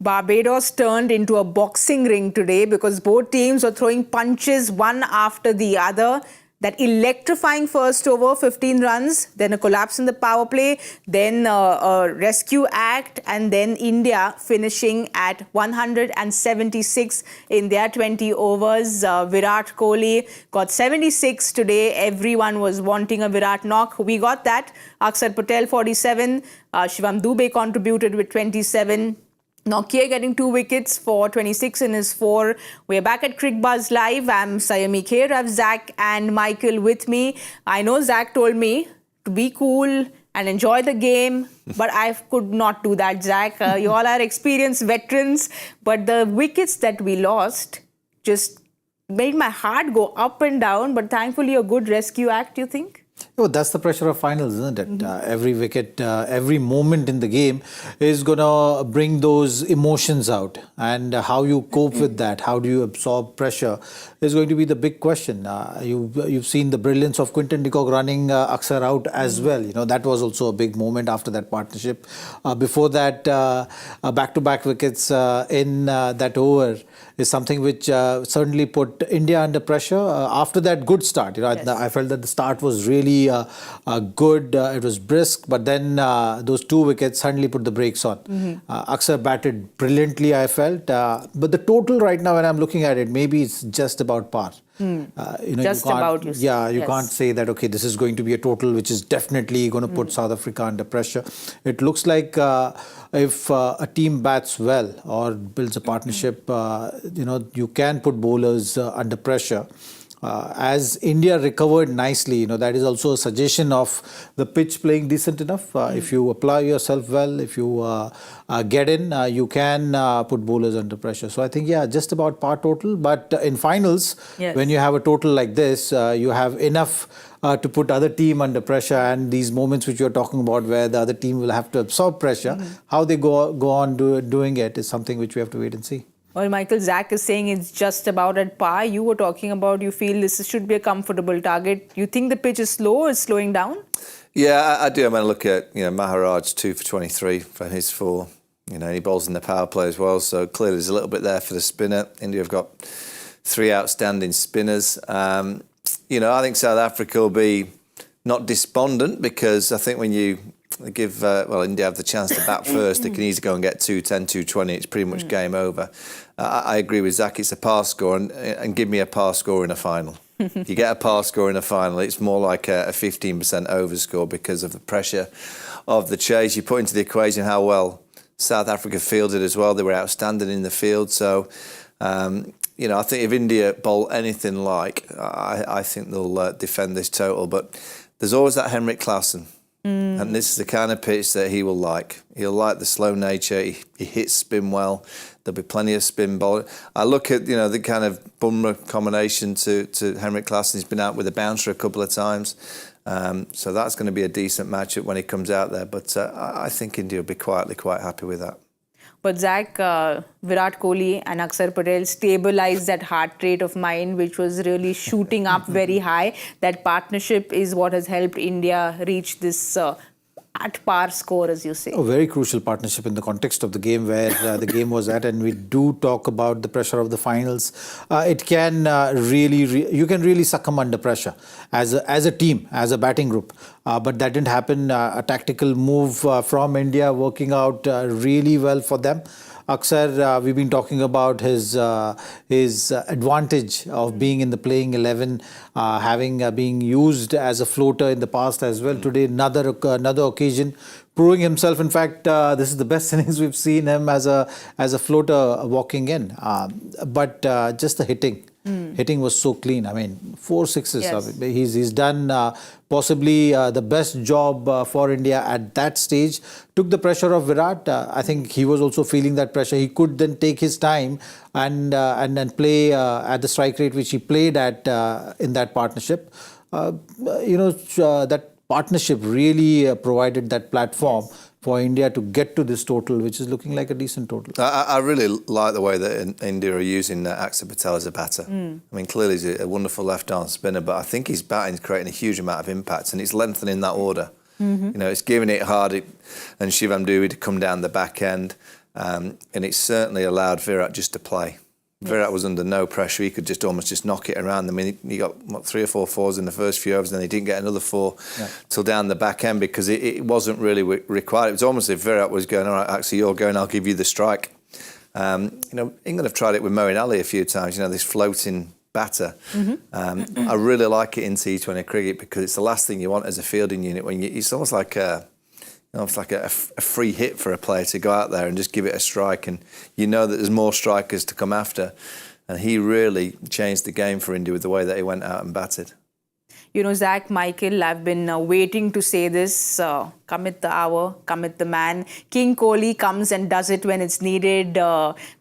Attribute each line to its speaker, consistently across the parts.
Speaker 1: Barbados turned into a boxing ring today because both teams were throwing punches one after the other. That electrifying first over, 15 runs, then a collapse in the power play, then a rescue act, and then India finishing at 176 in their 20 overs. Virat Kohli got 76 today. Everyone was wanting a Virat knock. We got that. Axar Patel 47. Shivam Dube contributed with 27. Kher getting 2 wickets for 26 in his 4. We're back at Cricbuzz Live. I'm Saiyami, Kher. I have Zach and Michael with me. I know Zach told me to be cool and enjoy the game, but I could not do that, Zach. You all are experienced veterans, but the wickets that we lost just made my heart go up and down, but thankfully a good rescue act, you think?
Speaker 2: Oh, that's the pressure of finals, isn't it? Every wicket, every moment in the game is going to bring those emotions out. And how you cope with that, how do you absorb pressure, is going to be the big question. You've seen the brilliance of Quinton de Kock running Axar out as well. You know, that was also a big moment after that partnership. Before that, back-to-back wickets in that over is something which certainly put India under pressure. After that good start, you know, yes. I felt that the start was really good. It was brisk, but then those 2 wickets suddenly put the brakes on. Axar batted brilliantly, I felt. But the total right now, when I'm looking at it, maybe it's just about par.
Speaker 1: You can't
Speaker 2: say that, okay, this is going to be a total which is definitely going to put South Africa under pressure. It looks like if a team bats well or builds a partnership, you know, you can put bowlers under pressure. As India recovered nicely, you know, that is also a suggestion of the pitch playing decent enough. If you apply yourself well, if you get in, you can put bowlers under pressure. So I think, yeah, just about par total. But in finals, when you have a total like this, you have enough to put other team under pressure, and these moments which you're talking about where the other team will have to absorb pressure, how they go on doing it is something which we have to wait and see.
Speaker 1: Well, Michael, Zach is saying it's just about at par. You were talking about you feel this should be a comfortable target. You think the pitch is slow or is slowing down?
Speaker 3: Yeah, I do. I mean, look at, you know, Maharaj 2 for 23 from his 4. You know, he bowls in the power play as well. So clearly there's a little bit there for the spinner. India have got 3 outstanding spinners. You know, I think South Africa will be not despondent because I think when you give, India have the chance to bat first, they can easily go and get 210, 220. It's pretty much game over. I agree with Zach, it's a par score, and give me a par score in a final. You get a par score in a final, it's more like a 15% over score because of the pressure of the chase. You put into the equation how well South Africa fielded as well. They were outstanding in the field. So, you know, I think if India bowl anything like, I think they'll defend this total. But there's always that Heinrich Klaasen. And this is the kind of pitch that he will like. He'll like the slow nature. He hits spin well. There'll be plenty of spin bowling. I look at, you know, the kind of Bumrah combination to Heinrich Klaasen. He's been out with a bouncer a couple of times. So that's going to be a decent matchup when he comes out there. But I think India will be quietly quite happy with that.
Speaker 1: But Zach, Virat Kohli and Axar Patel stabilized that heart rate of mine, which was really shooting up very high. That partnership is what has helped India reach this at par score, as you say.
Speaker 2: A very crucial partnership in the context of the game where the game was at, and we do talk about the pressure of the finals. It can you can really succumb under pressure as a team, as a batting group. But that didn't happen. A tactical move from India working out really well for them. Axar, we've been talking about his advantage of being in the playing 11, being used as a floater in the past as well. Today, another occasion, proving himself. In fact, this is the best innings we've seen him as a floater walking in. But just the hitting. Hitting was so clean. I mean, 4 sixes.
Speaker 1: Yes.
Speaker 2: He's done possibly the best job for India at that stage. Took the pressure of Virat. I think he was also feeling that pressure. He could then take his time and then play at the strike rate which he played at in that partnership. That partnership really provided that platform for India to get to this total, which is looking like a decent total.
Speaker 3: I really like the way that India are using Axar Patel as a batter. I mean, clearly he's a wonderful left-arm spinner, but I think his batting is creating a huge amount of impact, and it's lengthening that order. You know, it's giving it hard, and Shivam Dube to come down the back end. and it certainly allowed Virat just to play. Virat was under no pressure. He could just almost just knock it around. I mean, he got 3 or 4 fours in the first few overs, and then he didn't get another 4 till down the back end because it wasn't really required. It was almost as if Virat was going, all right, actually, you're going, I'll give you the strike. England have tried it with Moeen Ali a few times, this floating batter. I really like it in T20 cricket because it's the last thing you want as a fielding unit. It's almost like a free hit for a player to go out there and just give it a strike, and that there's more strikers to come after. And he really changed the game for India with the way that he went out and batted.
Speaker 1: Zach, Michael, I've been waiting to say this. Commit the hour, commit the man. King Kohli comes and does it when it's needed.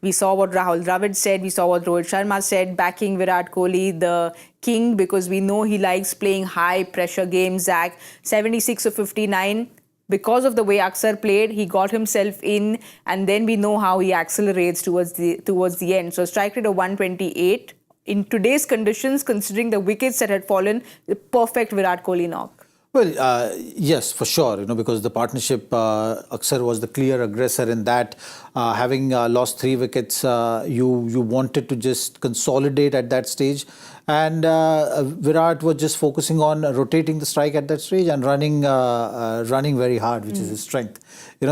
Speaker 1: We saw what Rahul Dravid said. We saw what Rohit Sharma said, backing Virat Kohli, the king, because we know he likes playing high-pressure games, Zach. 76 of 59. Because of the way Axar played, he got himself in, and then we know how he accelerates towards the end. So strike rate of 128. In today's conditions, considering the wickets that had fallen, the perfect Virat Kohli knock.
Speaker 2: Well, yes, for sure, because the partnership, Axar was the clear aggressor in that. Having lost 3 wickets, you wanted to just consolidate at that stage. And Virat was just focusing on rotating the strike at that stage and running very hard, which is his strength.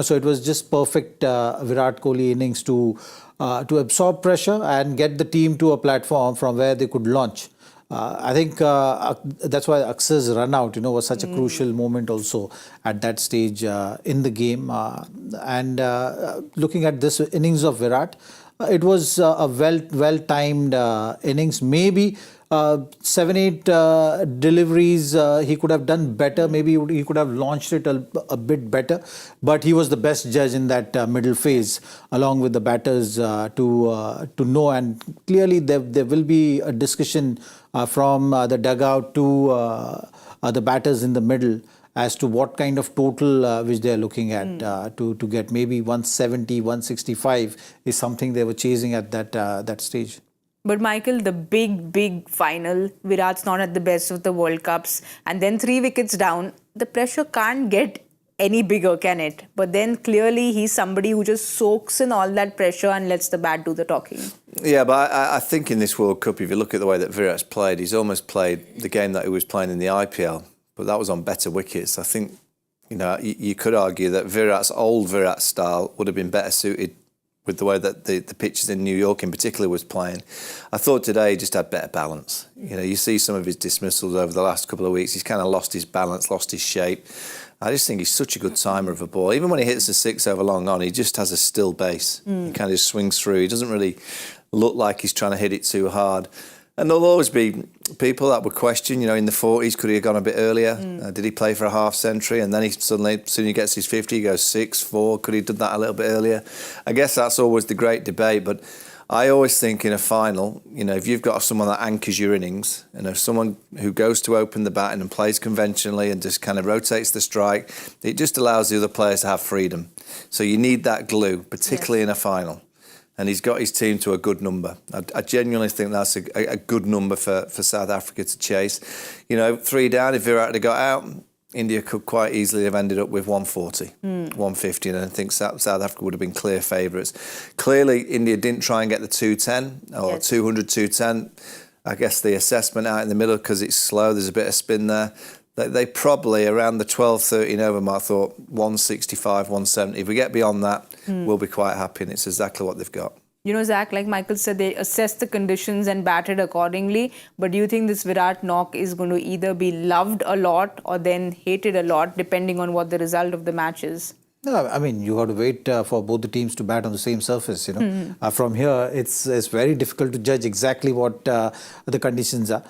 Speaker 2: So it was just perfect Virat Kohli innings to absorb pressure and get the team to a platform from where they could launch. I think that's why Axar's run out, was such a crucial moment also at that stage in the game. And looking at this innings of Virat, it was a well-timed innings. Maybe 7-8 deliveries he could have done better. Maybe he could have launched it a bit better. But he was the best judge in that middle phase, along with the batters to know. And clearly there will be a discussion from the dugout to the batters in the middle as to what kind of total which they're looking at to get. Maybe 170, 165 is something they were chasing at that stage.
Speaker 1: But Michael, the big final, Virat's not at the best of the World Cups, and then 3 wickets down, the pressure can't get any bigger, can it? But then clearly he's somebody who just soaks in all that pressure and lets the bat do the talking.
Speaker 3: Yeah, but I think in this World Cup, if you look at the way that Virat's played, he's almost played the game that he was playing in the IPL, but that was on better wickets. I think, you could argue that old Virat style would have been better suited with the way that the pitches in New York in particular was playing. I thought today he just had better balance. You see some of his dismissals over the last couple of weeks, he's kind of lost his balance, lost his shape. I just think he's such a good timer of a ball. Even when he hits a 6 over long on, he just has a still base. He kind of just swings through. He doesn't really look like he's trying to hit it too hard. And there'll always be people that would question, in the 40s, could he have gone a bit earlier? Did he play for a half century? And then he suddenly, as soon as he gets his 50, he goes 6, 4. Could he have done that a little bit earlier? I guess that's always the great debate. But I always think in a final, if you've got someone that anchors your innings, someone who goes to open the batting and plays conventionally and just kind of rotates the strike, it just allows the other players to have freedom. So you need that glue, particularly in a final. And he's got his team to a good number. I genuinely think that's a good number for South Africa to chase. 3 down, if Virat had got out, India could quite easily have ended up with 140, 150, and I think South Africa would have been clear favourites. Clearly, India didn't try and get the 210 or 200, 210. I guess the assessment out in the middle, because it's slow, there's a bit of spin there. They probably, around the 12, 13 over mark, thought 165, 170. If we get beyond that, we'll be quite happy, and it's exactly what they've got.
Speaker 1: Zach, like Michael said, they assessed the conditions and batted accordingly. But do you think this Virat knock is going to either be loved a lot or then hated a lot, depending on what the result of the match is?
Speaker 2: No, I mean, you have to wait for both the teams to bat on the same surface, From here, it's very difficult to judge exactly what the conditions are.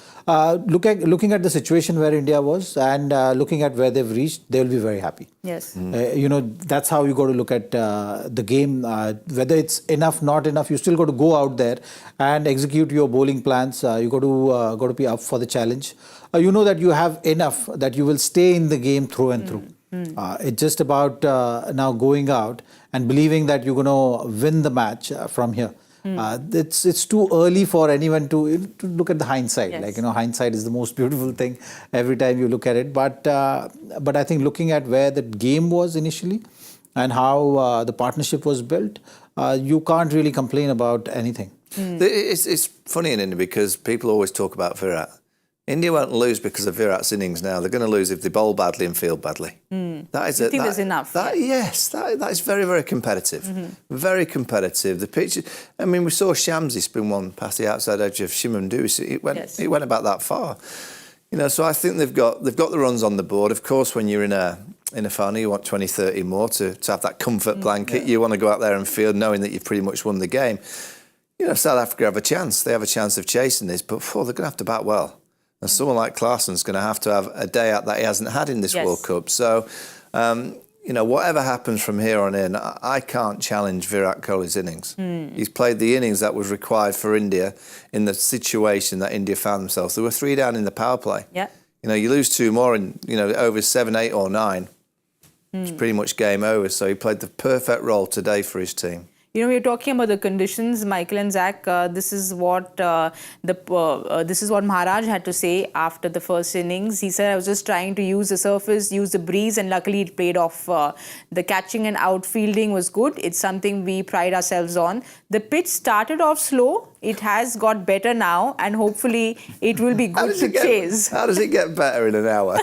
Speaker 2: Looking at the situation where India was and looking at where they've reached, they'll be very happy.
Speaker 1: Yes.
Speaker 2: That's how you got to look at the game. Whether it's enough, not enough, you still got to go out there and execute your bowling plans. You got to be up for the challenge. You know that you have enough that you will stay in the game through and through. It's just about now going out and believing that you're going to win the match from here. It's too early for anyone to look at the hindsight.
Speaker 1: Yes.
Speaker 2: Hindsight is the most beautiful thing every time you look at it. But I think looking at where the game was initially and how the partnership was built, you can't really complain about anything.
Speaker 3: It's funny in India because people always talk about Virat. India won't lose because of Virat's innings now. They're going to lose if they bowl badly and field badly. That is
Speaker 1: I think there's enough.
Speaker 3: Yes, that is very, very competitive. Very competitive. The pitch, I mean, we saw Shamsi spin one past the outside edge of Shimandu. It went about that far. You know, so I think they've got the runs on the board. Of course, when you're in a final, you want 20, 30 more to have that comfort blanket. You want to go out there and field knowing that you've pretty much won the game. You know, South Africa have a chance. They have a chance of chasing this, but they're going to have to bat well. And someone like Klaasen's going to have a day out that he hasn't had in this World Cup. So, you know, whatever happens from here on in, I can't challenge Virat Kohli's innings. He's played the innings that was required for India in the situation that India found themselves. There were 3 down in the power play.
Speaker 1: Yeah.
Speaker 3: You know, you lose 2 more in, you know, over 7, 8 or 9. It's pretty much game over. So he played the perfect role today for his team.
Speaker 1: You know, we're talking about the conditions, Michael and Zach. This is what Maharaj had to say after the first innings. He said, "I was just trying to use the surface, use the breeze, and luckily it played off. The catching and outfielding was good. It's something we pride ourselves on. The pitch started off slow. It has got better now, and hopefully it will be good to chase."
Speaker 3: How does it get better in an hour?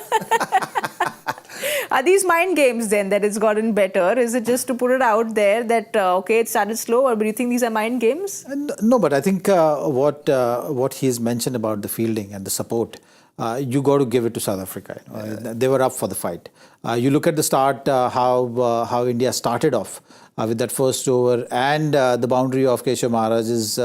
Speaker 1: Are these mind games then that it's gotten better? Is it just to put it out there that, okay, it started slow, or do you think these are mind games?
Speaker 2: No, but I think what he's mentioned about the fielding and the support, you got to give it to South Africa. They were up for the fight. You look at the start, how India started off with that first over and the boundary of Keshav Maharaj's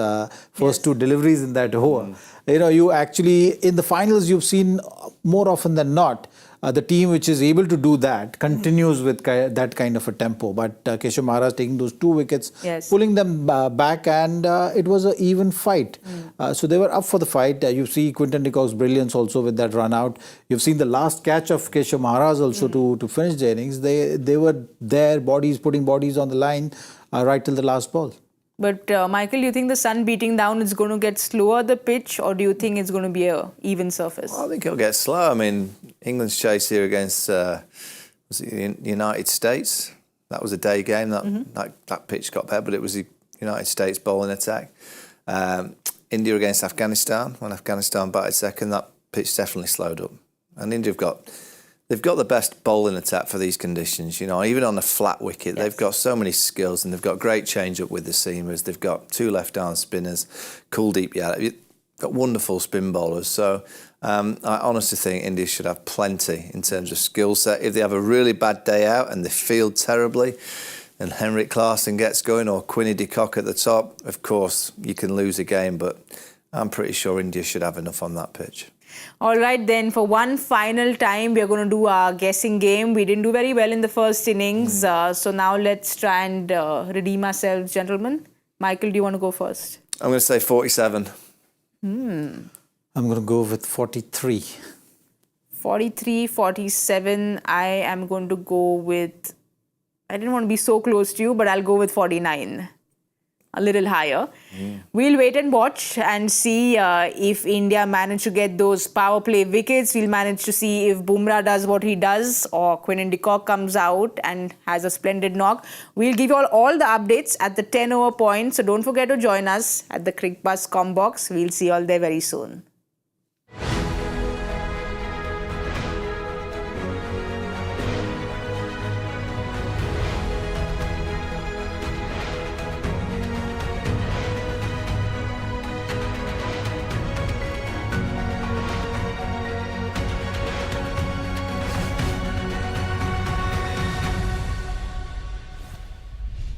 Speaker 2: first 2 deliveries in that over. You know, you actually, in the finals, you've seen more often than not, the team which is able to do that continues with that kind of a tempo. But Keshav Maharaj taking those 2 wickets, pulling them back, and it was an even fight. So they were up for the fight. You see Quinton de Kock's brilliance also with that run out. You've seen the last catch of Keshav Maharaj also to finish the innings. They were there, putting bodies on the line right till the last ball.
Speaker 1: But Michael, do you think the sun beating down is going to get slower the pitch, or do you think it's going to be a even surface?
Speaker 3: Well, I think it'll get slow. I mean, England's chase here against was it the United States. That was a day game. That pitch got better, but it was the United States bowling attack. India against Afghanistan. When Afghanistan batted second, that pitch definitely slowed up. And India they've got the best bowling attack for these conditions. You know, even on a flat wicket, they've got so many skills, and they've got great change-up with the seamers. They've got 2 left-arm spinners, Kuldeep Yadav. Got wonderful spin bowlers. So I honestly think India should have plenty in terms of skill set. If they have a really bad day out and they field terribly, and Heinrich Klaasen gets going, or Quinny de Kock at the top, of course you can lose a game. But I'm pretty sure India should have enough on that pitch.
Speaker 1: All right, then, for one final time, we're going to do our guessing game. We didn't do very well in the first innings. So now let's try and redeem ourselves, gentlemen. Michael, do you want to go first?
Speaker 3: I'm going to say 47.
Speaker 2: I'm going to go with 43.
Speaker 1: 43, 47. I am going to go with... I didn't want to be so close to you, but I'll go with 49. A little higher. We'll wait and watch and see if India manage to get those power play wickets. We'll manage to see if Bumrah does what he does, or Quinton de Kock comes out and has a splendid knock. We'll give you all the updates at the 10 over point. So don't forget to join us at the Cricbuzz Combox. We'll see you all there very soon.